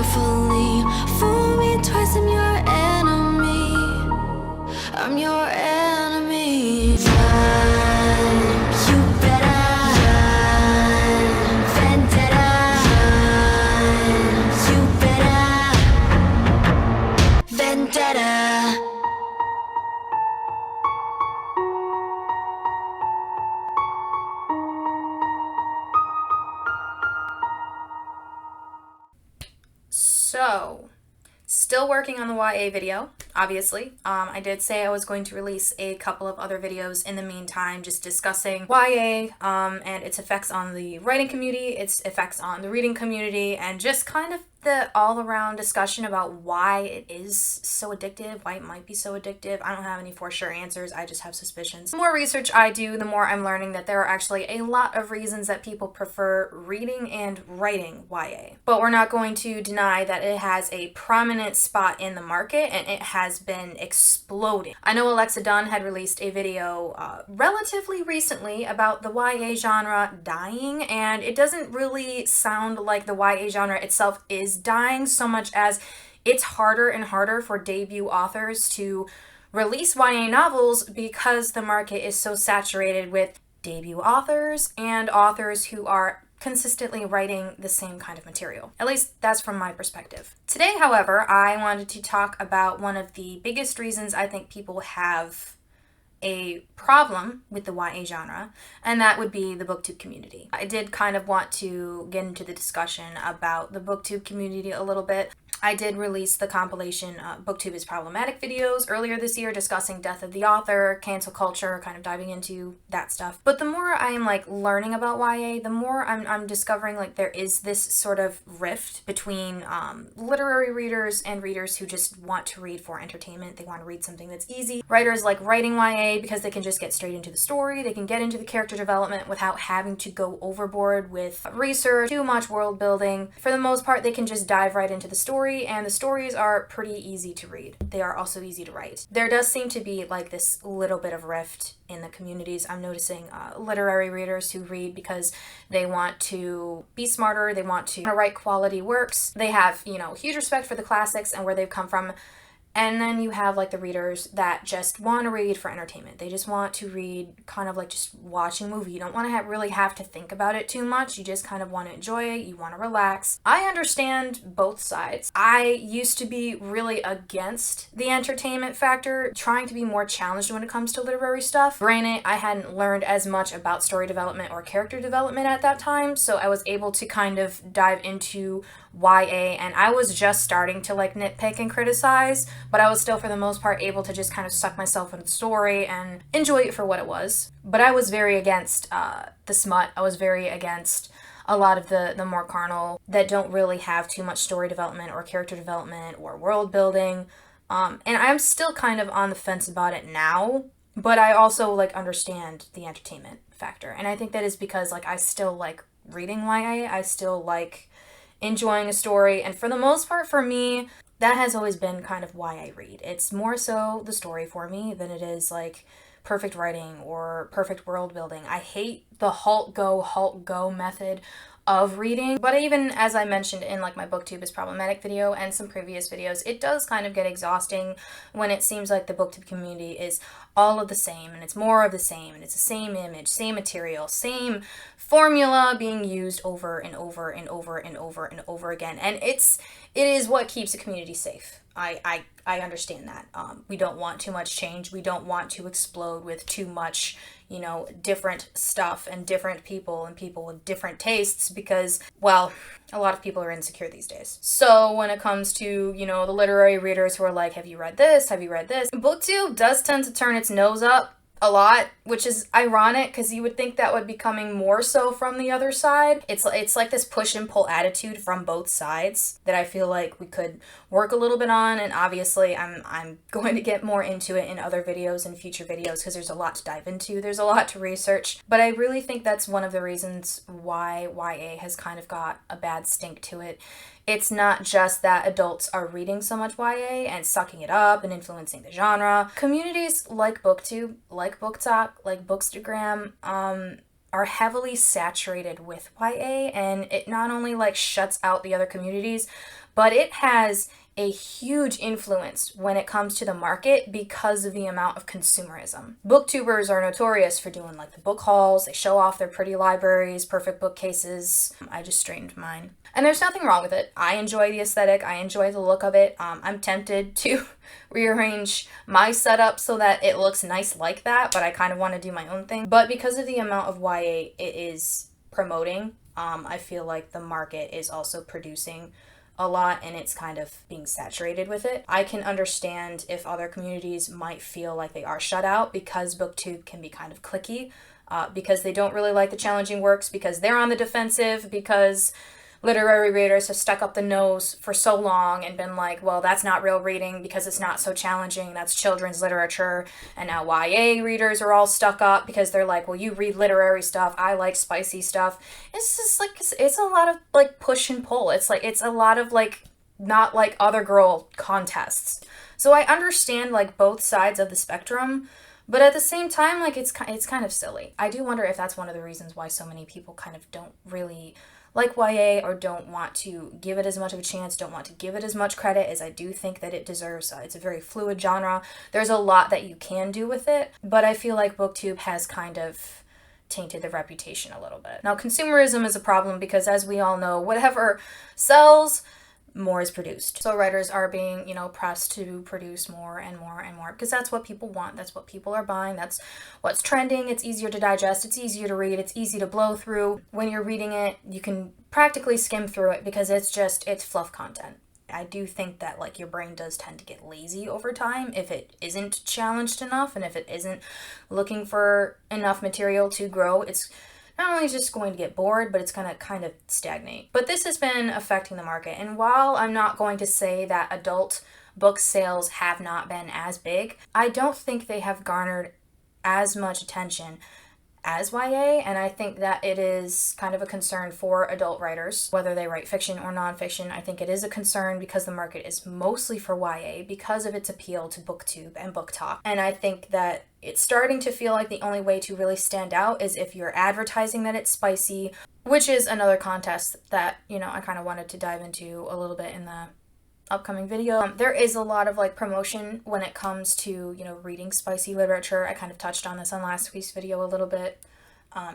carefully. Fool me twice, I'm your enemy. I'm your enemy. Run, you better run. Vendetta, run, you better. Vendetta. So, still working on the YA video, obviously. I did say I was going to release a couple of other videos in the meantime, just discussing YA and its effects on the writing community, its effects on the reading community, and just kind of the all-around discussion about why it is so addictive, why it might be so addictive. I don't have any for sure answers, I just have suspicions. The more research I do, the more I'm learning that there are actually a lot of reasons that people prefer reading and writing YA. But we're not going to deny that it has a prominent spot in the market and it has been exploding. I know Alexa Dunn had released a video relatively recently about the YA genre dying, and it doesn't really sound like the YA genre itself is dying so much as it's harder and harder for debut authors to release YA novels because the market is so saturated with debut authors and authors who are consistently writing the same kind of material. At least that's from my perspective. Today, however, I wanted to talk about one of the biggest reasons I think people have a problem with the YA genre, and that would be the booktube community. I did kind of want to get into the discussion about the booktube community a little bit. I did release the compilation Booktube is Problematic videos earlier this year discussing death of the author, cancel culture, kind of diving into that stuff. But the more I am like learning about YA, the more I'm discovering like there is this sort of rift between literary readers and readers who just want to read for entertainment. They want to read something that's easy. Writers like writing YA because they can just get straight into the story. They can get into the character development without having to go overboard with research, too much world building. For the most part, they can just dive right into the story, and the stories are pretty easy to read. They are also easy to write. There does seem to be like this little bit of rift in the communities. I'm noticing literary readers who read because they want to be smarter, they want to write quality works, they have, huge respect for the classics and where they've come from. And then you have like the readers that just want to read for entertainment. They just want to read kind of like just watching a movie. You don't want to really have to think about it too much. You just kind of want to enjoy it. You want to relax. I understand both sides. I used to be really against the entertainment factor, trying to be more challenged when it comes to literary stuff. Granted, I hadn't learned as much about story development or character development at that time, so I was able to kind of dive into YA, and I was just starting to like nitpick and criticize, but I was still for the most part able to just kind of suck myself into the story and enjoy it for what it was. But I was very against the smut. I was very against a lot of the more carnal that don't really have too much story development or character development or world building. And I'm still kind of on the fence about it now, but I also like understand the entertainment factor. And I think that is because like I still like reading YA. I still like enjoying a story, and for the most part for me, that has always been kind of why I read. It's more so the story for me than it is like perfect writing or perfect world building. I hate the halt go method of reading, but even as I mentioned in like my Booktube is Problematic video and some previous videos, it does kind of get exhausting when it seems like the Booktube community is all of the same, and it's more of the same, and it's the same image, same material, same formula being used over and over and over and over and over again. And it is what keeps the community safe. I understand that. We don't want too much change. We don't want to explode with too much, different stuff and different people and people with different tastes because, well, a lot of people are insecure these days. So when it comes to, the literary readers who are like, have you read this? Have you read this? Booktube does tend to turn its nose up a lot, which is ironic because you would think that would be coming more so from the other side. It's like this push and pull attitude from both sides that I feel like we could work a little bit on, and obviously I'm going to get more into it in other videos and future videos because there's a lot to dive into, there's a lot to research, but I really think that's one of the reasons why YA has kind of got a bad stink to it. It's not just that adults are reading so much YA and sucking it up and influencing the genre. Communities like Booktube, like BookTok, like Bookstagram, are heavily saturated with YA, and it not only like shuts out the other communities, but it has a huge influence when it comes to the market because of the amount of consumerism. Booktubers are notorious for doing like the book hauls. They show off their pretty libraries, perfect bookcases. I just straightened mine. And there's nothing wrong with it. I enjoy the aesthetic. I enjoy the look of it. I'm tempted to rearrange my setup so that it looks nice like that, but I kind of want to do my own thing. But because of the amount of YA it is promoting, I feel like the market is also producing a lot, and it's kind of being saturated with it. I can understand if other communities might feel like they are shut out because Booktube can be kind of cliquey, because they don't really like the challenging works, because they're on the defensive, because literary readers have stuck up the nose for so long and been like, well, that's not real reading because it's not so challenging, that's children's literature. And now YA readers are all stuck up because they're like, well, you read literary stuff, I like spicy stuff. It's just like, it's a lot of like push and pull. It's a lot of like not like other girl contests. So I understand like both sides of the spectrum, but at the same time, like it's kind of silly. I do wonder if that's one of the reasons why so many people kind of don't really like YA, or don't want to give it as much of a chance, don't want to give it as much credit as I do think that it deserves. It's a very fluid genre. There's a lot that you can do with it, but I feel like Booktube has kind of tainted the reputation a little bit. Now, consumerism is a problem because, as we all know, whatever sells, more is produced. So writers are being, pressed to produce more and more and more because that's what people want. That's what people are buying. That's what's trending. It's easier to digest. It's easier to read. It's easy to blow through. When you're reading it, you can practically skim through it because it's fluff content. I do think that like your brain does tend to get lazy over time if it isn't challenged enough, and if it isn't looking for enough material to grow. It's not only just going to get bored, but it's going to kind of stagnate. But this has been affecting the market. And while I'm not going to say that adult book sales have not been as big, I don't think they have garnered as much attention as YA, and I think that it is kind of a concern for adult writers, whether they write fiction or nonfiction. I think it is a concern because the market is mostly for YA because of its appeal to BookTube and BookTok. And I think that it's starting to feel like the only way to really stand out is if you're advertising that it's spicy, which is another contest that, I kind of wanted to dive into a little bit in the upcoming video. There is a lot of like promotion when it comes to, reading spicy literature. I kind of touched on this on last week's video a little bit.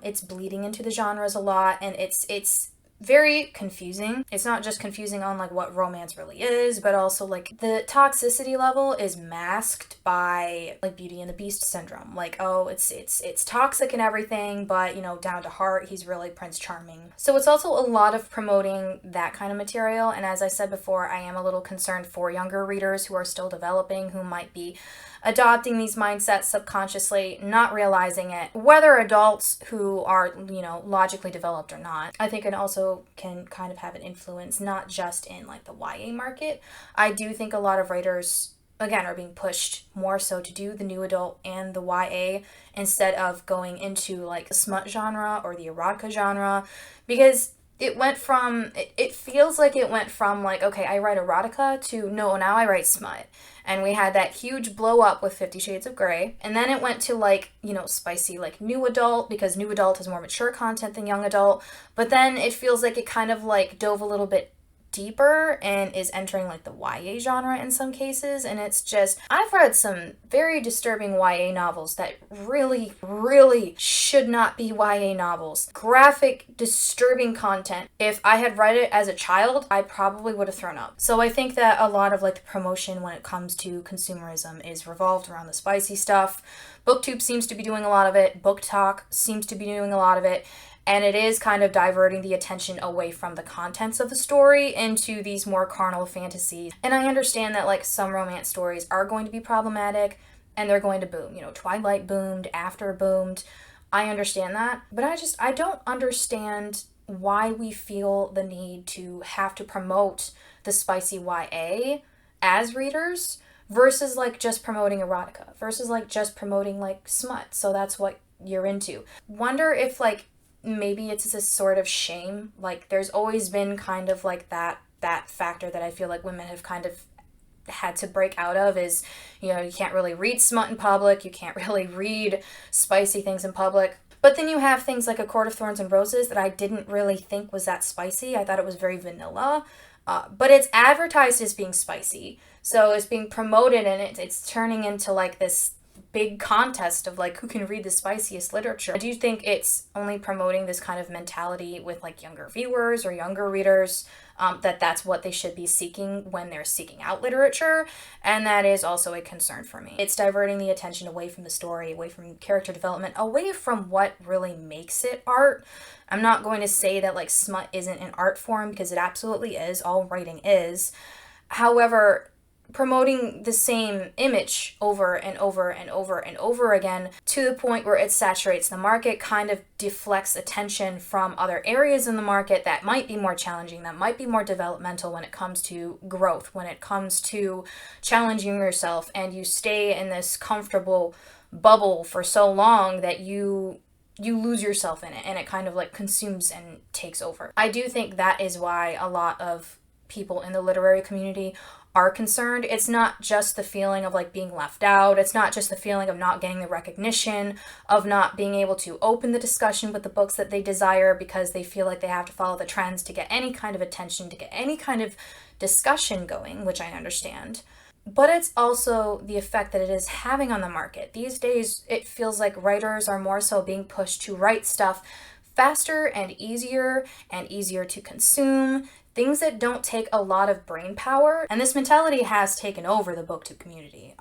It's bleeding into the genres a lot, and it's very confusing. It's not just confusing on like what romance really is, but also like the toxicity level is masked by like Beauty and the Beast syndrome. Like, oh, it's toxic and everything, but down to heart, he's really Prince Charming. So it's also a lot of promoting that kind of material. And as I said before, I am a little concerned for younger readers who are still developing, who might be adopting these mindsets subconsciously, not realizing it, whether adults who are, logically developed or not. I think it also can kind of have an influence, not just in like the YA market. I do think a lot of writers, again, are being pushed more so to do the new adult and the YA instead of going into like the smut genre or the erotica genre, because it feels like it went from like, okay, I write erotica to no, now I write smut. And we had that huge blow up with 50 Shades of Grey. And then it went to like, spicy like new adult, because new adult has more mature content than young adult. But then it feels like it kind of like dove a little bit deeper and is entering like the YA genre in some cases. And it's just, I've read some very disturbing YA novels that really, really should not be YA novels. Graphic, disturbing content. If I had read it as a child, I probably would have thrown up. So I think that a lot of like the promotion when it comes to consumerism is revolved around the spicy stuff. BookTube seems to be doing a lot of it. BookTok seems to be doing a lot of it. And it is kind of diverting the attention away from the contents of the story into these more carnal fantasies. And I understand that like some romance stories are going to be problematic and they're going to boom. Twilight boomed, After boomed. I understand that. But I don't understand why we feel the need to have to promote the spicy YA as readers versus like just promoting erotica, versus like just promoting like smut. So that's what you're into. Wonder if like maybe it's this sort of shame. Like there's always been kind of like that factor that I feel like women have kind of had to break out of is, you can't really read smut in public. You can't really read spicy things in public. But then you have things like A Court of Thorns and Roses that I didn't really think was that spicy. I thought it was very vanilla. But it's advertised as being spicy. So it's being promoted, and it's turning into like this big contest of like who can read the spiciest literature. I do think it's only promoting this kind of mentality with like younger viewers or younger readers, that's what they should be seeking when they're seeking out literature, and that is also a concern for me. It's diverting the attention away from the story, away from character development, away from what really makes it art. I'm not going to say that like smut isn't an art form, because it absolutely is. All writing is. However, promoting the same image over and over and over and over again to the point where it saturates the market kind of deflects attention from other areas in the market that might be more challenging, that might be more developmental when it comes to growth, when it comes to challenging yourself, and you stay in this comfortable bubble for so long that you lose yourself in it, and it kind of like consumes and takes over. I do think that is why a lot of people in the literary community are concerned. It's not just the feeling of like being left out. It's not just the feeling of not getting the recognition, of not being able to open the discussion with the books that they desire because they feel like they have to follow the trends to get any kind of attention, to get any kind of discussion going, which I understand. But it's also the effect that it is having on the market. These days, it feels like writers are more so being pushed to write stuff faster and easier to consume, things that don't take a lot of brain power. And this mentality has taken over the booktube community.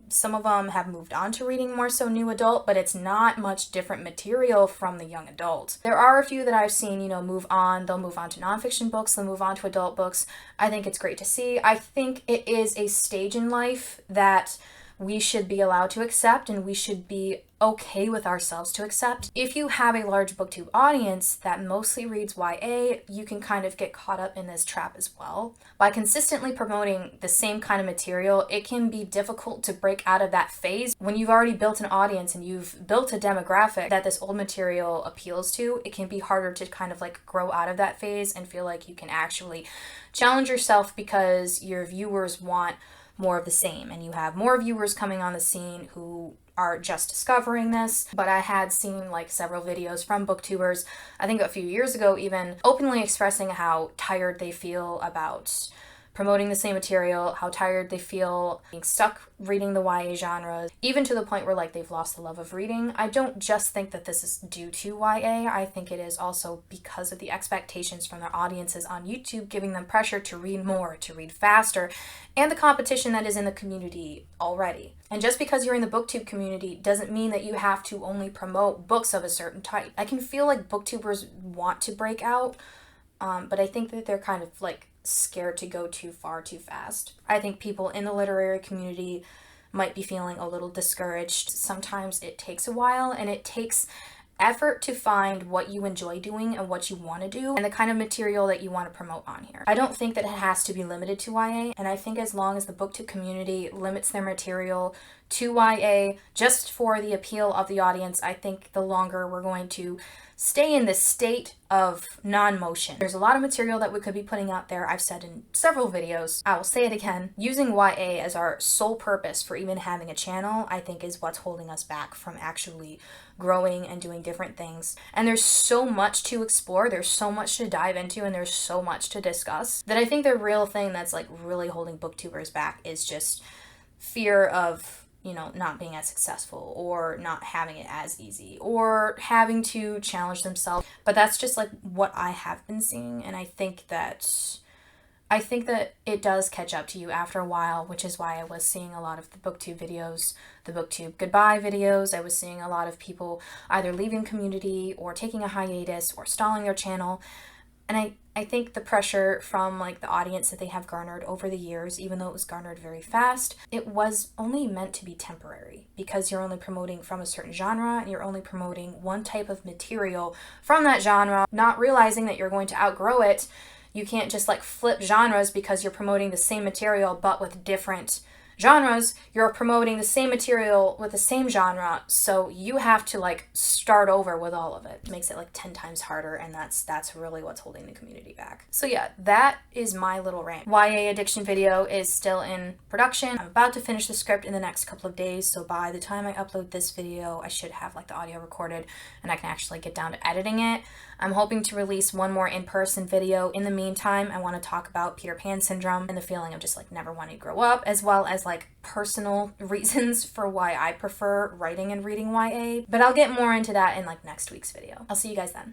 Some of them have moved on to reading more so new adult, but it's not much different material from the young adult. There are a few that I've seen, move on. They'll move on to nonfiction books, they'll move on to adult books. I think it's great to see. I think it is a stage in life that we should be allowed to accept, and we should be okay with ourselves to accept. If you have a large booktube audience that mostly reads YA, you can kind of get caught up in this trap as well. By consistently promoting the same kind of material, it can be difficult to break out of that phase. When you've already built an audience and you've built a demographic that this old material appeals to, it can be harder to kind of like grow out of that phase and feel like you can actually challenge yourself, because your viewers want more of the same, and you have more viewers coming on the scene who are just discovering this. But I had seen like several videos from booktubers, I think a few years ago even, openly expressing how tired they feel about promoting the same material, how tired they feel being stuck reading the YA genre, even to the point where like they've lost the love of reading. I don't just think that this is due to YA, I think it is also because of the expectations from their audiences on YouTube, giving them pressure to read more, to read faster, and the competition that is in the community already. And just because you're in the booktube community doesn't mean that you have to only promote books of a certain type. I can feel like booktubers want to break out, but I think that they're kind of like scared to go too far too fast. I think people in the literary community might be feeling a little discouraged. Sometimes it takes a while, and it takes effort to find what you enjoy doing and what you want to do and the kind of material that you want to promote on here. I don't think that it has to be limited to YA, and I think as long as the booktube community limits their material to YA just for the appeal of the audience, I think the longer we're going to stay in this state of non-motion. There's a lot of material that we could be putting out there. I've said in several videos, I will say it again, using YA as our sole purpose for even having a channel, I think is what's holding us back from actually growing and doing different things. And there's so much to explore, there's so much to dive into, and there's so much to discuss, that I think the real thing that's like really holding booktubers back is just fear of not being as successful, or not having it as easy, or having to challenge themselves. But that's just like what I have been seeing, and I think that it does catch up to you after a while, which is why I was seeing a lot of the booktube videos, the booktube goodbye videos. I was seeing a lot of people either leaving community or taking a hiatus or stalling their channel. And I think the pressure from like the audience that they have garnered over the years, even though it was garnered very fast, it was only meant to be temporary, because you're only promoting from a certain genre and you're only promoting one type of material from that genre, not realizing that you're going to outgrow it. You can't just like flip genres because you're promoting the same material but with different genres, you're promoting the same material with the same genre, so you have to like start over with all of it. It makes it like 10 times harder, and that's really what's holding the community back. So yeah, that is my little rant. YA addiction video is still in production. I'm about to finish the script in the next couple of days, so by the time I upload this video, I should have like the audio recorded and I can actually get down to editing it. I'm hoping to release one more in-person video. In the meantime, I want to talk about Peter Pan syndrome and the feeling of just like never wanting to grow up, as well as like personal reasons for why I prefer writing and reading YA. But I'll get more into that in like next week's video. I'll see you guys then.